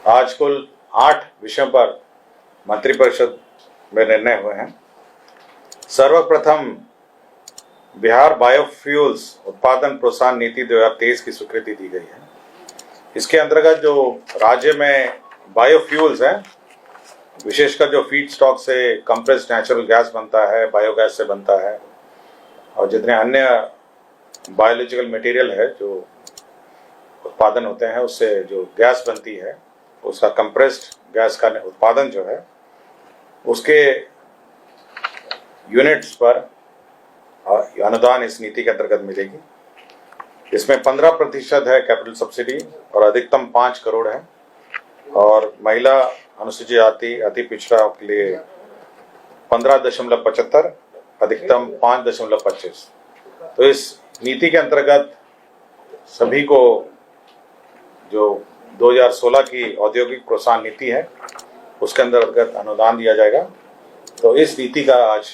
आज कुल 8 विषयों पर मंत्रिपरिषद में निर्णय हुए हैं। सर्वप्रथम बिहार बायोफ्यूल्स उत्पादन प्रोत्साहन नीति 2023 की स्वीकृति दी गई है। इसके अंतर्गत जो राज्य में बायोफ्यूल्स है, विशेषकर जो फीड स्टॉक से कंप्रेस्ड नेचुरल गैस बनता है, बायोगैस से बनता है, और जितने अन्य बायोलॉजिकल मटेरियल है जो उत्पादन होते हैं, उससे जो गैस बनती है, उसका कंप्रेस्ड गैस का उत्पादन जो है, उसके यूनिट्स पर अनुदान इस नीति के अंतर्गत मिलेगी। इसमें 15% है कैपिटल सब्सिडी और अधिकतम 5 करोड़ है, और महिला, अनुसूचित जाति, अति पिछड़ा के लिए 15.75, अधिकतम 5.25। तो इस नीति के अंतर्गत सभी को जो 2016 की औद्योगिक प्रोत्साहन नीति है, उसके अंतर्गत अनुदान दिया जाएगा। तो इस नीति का आज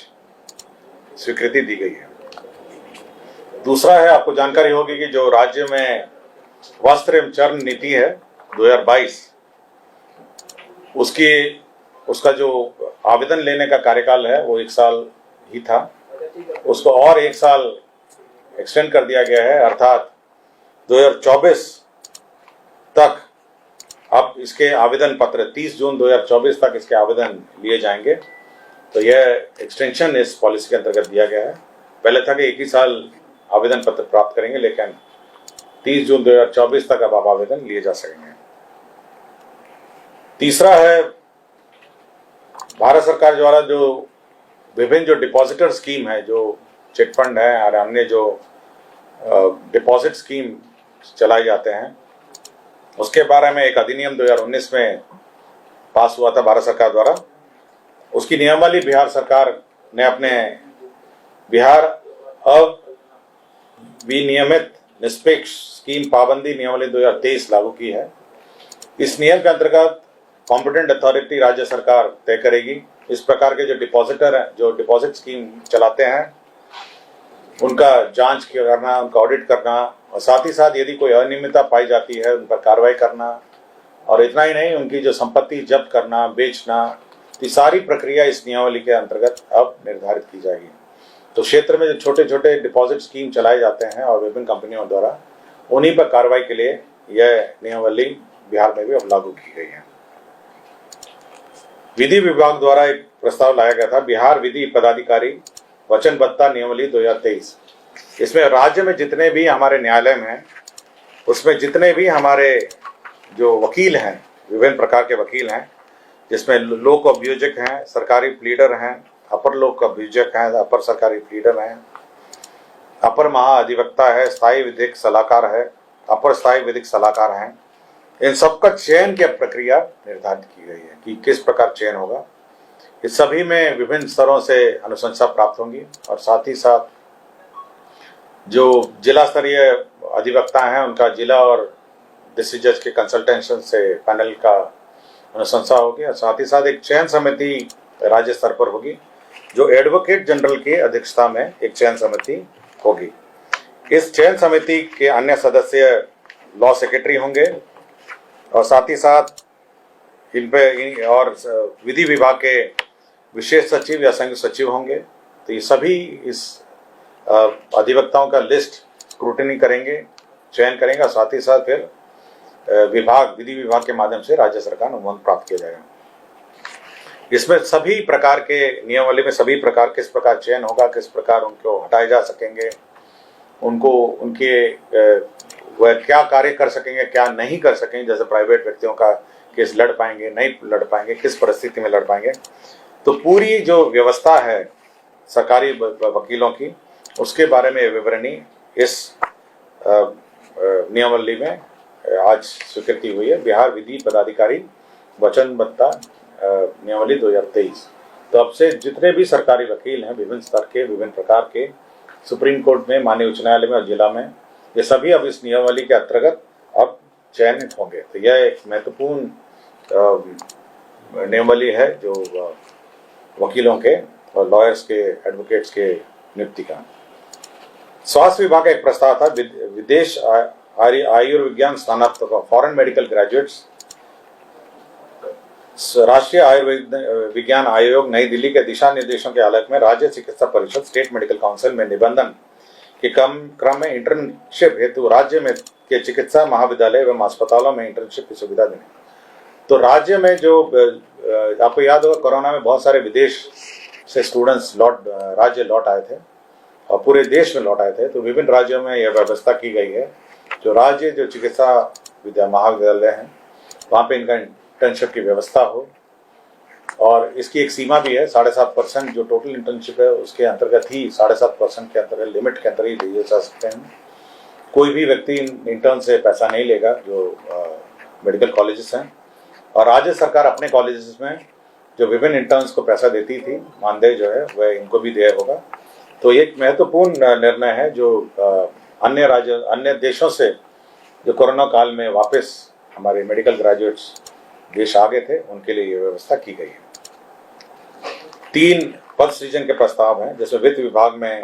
स्वीकृति दी गई है। दूसरा है, आपको जानकारी होगी कि जो राज्य में वस्त्र एवं चर्म नीति है 2022, उसका जो आवेदन लेने का कार्यकाल है वो 1 साल ही था, उसको और 1 साल एक्सटेंड कर दिया गया है, अर्थात 2024 तक अब इसके आवेदन पत्र 30 जून 2024 तक इसके आवेदन लिए जाएंगे। तो यह एक्सटेंशन इस पॉलिसी के अंतर्गत दिया गया है। पहले था कि 1 ही साल आवेदन पत्र प्राप्त करेंगे, लेकिन 30 जून 2024 तक अब आवेदन लिए जा सकेंगे। तीसरा है, भारत सरकार द्वारा जो विभिन्न जो डिपॉजिटर स्कीम है, जो चिट फंड है और अन्य जो डिपॉजिट स्कीम चलाए जाते हैं, उसके बारे में एक अधिनियम 2019 में पास हुआ था भारत सरकार द्वारा। उसकी नियमावली बिहार सरकार ने अपने बिहार अविनियमित निष्पक्ष स्कीम पाबंदी नियमावली 2023 लागू की है। इस नियम के अंतर्गत कॉम्पिटेंट अथॉरिटी राज्य सरकार तय करेगी इस प्रकार के जो डिपॉजिटर हैं, जो डिपॉजिट स्कीम चलाते हैं, उनका जांच करना, उनका ऑडिट करना, और साथ ही साथ यदि कोई अनियमितता पाई जाती है उन पर कार्रवाई करना, और इतना ही नहीं, उनकी जो संपत्ति जब्त करना, बेचना, ये सारी प्रक्रिया इस नियमावली के अंतर्गत अब निर्धारित की जाएगी। तो क्षेत्र में जो छोटे छोटे डिपॉजिट स्कीम चलाए जाते हैं और विभिन्न कंपनियों द्वारा, उन्हीं पर कार्रवाई के लिए यह नियमावली बिहार में भी अब लागू की गई है। विधि विभाग द्वारा एक प्रस्ताव लाया गया था, बिहार विधि पदाधिकारी वचनबद्धता नियमावली 2023। इसमें राज्य में जितने भी हमारे न्यायालय हैं, उसमें जितने भी हमारे जो वकील हैं, विभिन्न प्रकार के वकील हैं, जिसमें लोक अभियोजक हैं, सरकारी प्लीडर हैं, अपर लोक अभियोजक हैं, अपर सरकारी प्लीडर हैं, अपर महाअधिवक्ता है, स्थायी विधिक सलाहकार है, अपर स्थायी विधिक सलाहकार हैं, इन सबका चयन की प्रक्रिया निर्धारित की गई है कि किस प्रकार चयन होगा। इस सभी में विभिन्न स्तरों से अनुशंसा प्राप्त होंगी, और साथ ही साथ जो जिला स्तरीय अधिवक्ता हैं, उनका जिला और डिस्ट्रिक्ट जज के कंसल्टेशन से पैनल का अनुशंसा होगी, और साथ ही साथ एक चयन समिति राज्य स्तर पर होगी, जो एडवोकेट जनरल की अध्यक्षता में एक चयन समिति होगी। इस चयन समिति के अन्य सदस्य लॉ सेक्रेटरी होंगे, और साथ ही साथ इन पे और विधि विभाग के विशेष सचिव या संयुक्त सचिव होंगे। तो ये सभी इस अधिवक्ताओं का लिस्ट स्क्रूटनी करेंगे, चयन करेंगे, और साथ ही साथ फिर विधि विभाग के माध्यम से राज्य सरकार अनुमोदन प्राप्त किया जाएगा। इसमें सभी प्रकार के नियमावली में सभी प्रकार किस प्रकार चयन होगा, किस प्रकार उनको हटाए जा सकेंगे, उनको उनके वह क्या कार्य कर सकेंगे, क्या नहीं कर सकेंगे, जैसे प्राइवेट व्यक्तियों का केस लड़ पाएंगे, नहीं लड़ पाएंगे, किस परिस्थिति में लड़ पाएंगे। तो पूरी जो व्यवस्था है सरकारी वकीलों की, उसके बारे में विवरणी इस नियमावली में आज स्वीकृति हुई है, बिहार विधि पदाधिकारी वचनबद्धता नियमावली 2023। तो अब से जितने भी सरकारी वकील हैं, विभिन्न स्तर के, विभिन्न प्रकार के, सुप्रीम कोर्ट में, माननीय उच्च न्यायालय में और जिला में, ये सभी अब इस नियमावली के अंतर्गत अब चयनित होंगे। तो यह एक महत्वपूर्ण नियमावली है जो वकीलों के और लॉयर्स के, एडवोकेट्स के नियुक्ति का। स्वास्थ्य विभाग का एक प्रस्ताव था, विदेश आयुर्विज्ञान स्नातक फॉरेन मेडिकल ग्रेजुएट्स राष्ट्रीय आयुर्वेद विज्ञान आयोग नई दिल्ली के दिशा निर्देशों के आलोक में राज्य चिकित्सा परिषद स्टेट मेडिकल काउंसिल में निबंधन के क्रम में इंटर्नशिप हेतु राज्य में के चिकित्सा महाविद्यालय एवं अस्पतालों में इंटर्नशिप की सुविधा देने। तो राज्य में जो आपको याद होगा कोरोना में बहुत सारे विदेश से स्टूडेंट्स राज्य लौट आए थे और पूरे देश में लौट आए थे। तो विभिन्न राज्यों में यह व्यवस्था की गई है, जो राज्य जो चिकित्सा महाविद्यालय हैं वहाँ पे इनका इंटर्नशिप की व्यवस्था हो। और इसकी एक सीमा भी है, 7.5% जो टोटल इंटर्नशिप है उसके अंतर्गत ही 7.5% के अंतर्गत लिमिट के अंतर्गत ही लिए जा सकते हैं। कोई भी व्यक्ति इंटर्न से पैसा नहीं लेगा जो मेडिकल कॉलेजेस हैं। और राज्य सरकार अपने कॉलेजेस में जो विभिन्न इंटर्न्स को पैसा देती थी, मानदेय जो है वह इनको भी देय होगा। तो एक महत्वपूर्ण निर्णय है जो अन्य देशों से जो कोरोना काल में वापस हमारे मेडिकल ग्रेजुएट्स देश आ गए थे उनके लिए ये व्यवस्था की गई है। 3 पद सृजन के प्रस्ताव हैं, जिसमें वित्त विभाग में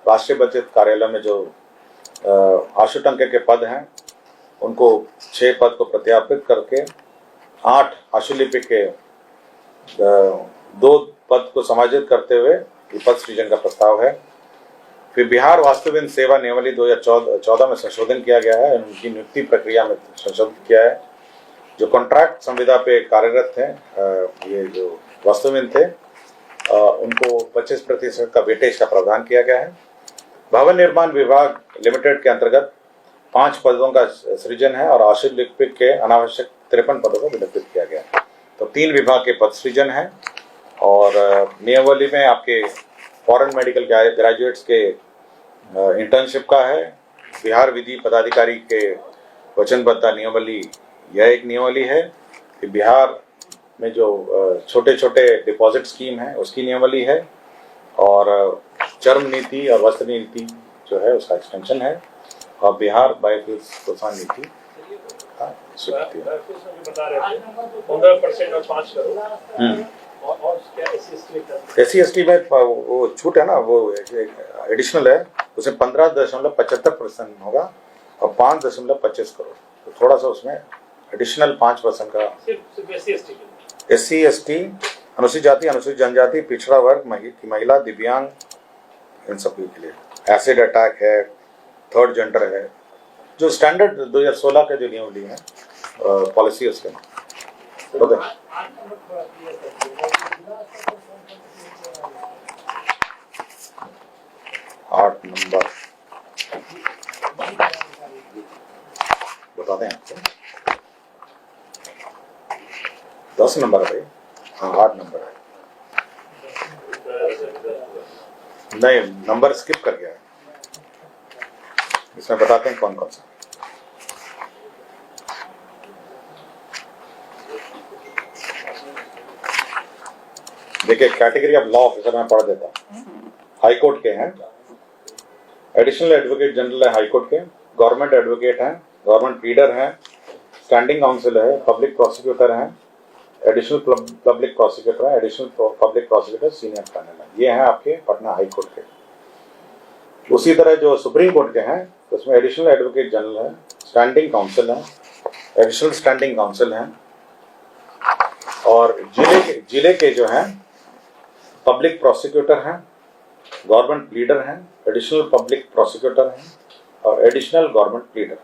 राष्ट्रीय बचत कार्यालय में जो आशुटंक के पद हैं उनको 6 पद को प्रत्यापित करके 8 आशुलिपिक के 2 पद को समायोजित करते हुए ये पद सृजन का प्रस्ताव है। फिर बिहार वास्तुविद सेवा नियमावली 2014 में संशोधन किया गया है, उनकी नियुक्ति प्रक्रिया में संशोधन किया है। जो कॉन्ट्रैक्ट संविदा पे कार्यरत थे ये जो वास्तुविद थे उनको 25% का वेटेज का प्रावधान किया गया है। भवन निर्माण विभाग लिमिटेड के अंतर्गत 5 पदों का सृजन है और आशुलिपिक के अनावश्यक 53 पदों को विलंबित किया गया है। तो 3 विभाग के पद सृजन है। और नियमावली में आपके फॉरेन मेडिकल ग्रेजुएट्स के इंटर्नशिप का है। बिहार विधि पदाधिकारी के वचनबद्धता नियमावली यह एक नियमावली है कि बिहार में जो छोटे छोटे डिपॉजिट स्कीम है उसकी नियमावली है। और चर्म नीति और वस्त्र नीति जो है उसका एक्सटेंशन है। और बिहार बायोफ्यूल्स प्रोत्साहन नीति स्वीकृति है। 15% और 5 करोड़ और क्या SC/ST में वो छूट है ना, वो एडिशनल है, उसमें 15.75% होगा और 5.25 करोड़। तो थोड़ा सा उसमें एडिशनल 5% का SC/ST अनुसूचित जाति, अनुसूचित जनजाति, पिछड़ा वर्ग, महिला, दिव्यांग, इन सभी के लिए। एसिड अटैक है, थर्ड जेंडर है, जो स्टैंडर्ड 2016 के जो नियमावली है पॉलिसी उसके 8 नंबर बता दें आपको। 10 नंबर है भाई। हाँ 8 नंबर है। नहीं, नंबर स्किप कर गया है। इसमें बताते हैं कौन कौन सा। देखिए कैटेगरी ऑफ लॉ ऑफिसर मैं पढ़ देता हूँ। हाई कोर्ट के हैं, एडिशनल एडवोकेट जनरल है हाई कोर्ट के, गवर्नमेंट एडवोकेट हैं, गवर्नमेंट प्लीडर हैं, स्टैंडिंग काउंसिल है, पब्लिक प्रोसिक्यूटर हैं, एडिशनल पब्लिक प्रोसिक्यूटर है, additional public prosecutor senior panel है। ये हैं आपके पटना हाई कोर्ट के। उसी तरह जो सुप्रीम कोर्ट के हैं उसमें एडिशनल एडवोकेट जनरल है, स्टैंडिंग काउंसिल है, एडिशनल स्टैंडिंग काउंसिल हैं। और जिले के जो हैं पब्लिक प्रोसिक्यूटर हैं, गवर्नमेंट प्लीडर हैं, एडिशनल पब्लिक प्रोसिक्यूटर हैं और एडिशनल गवर्नमेंट प्लीडर।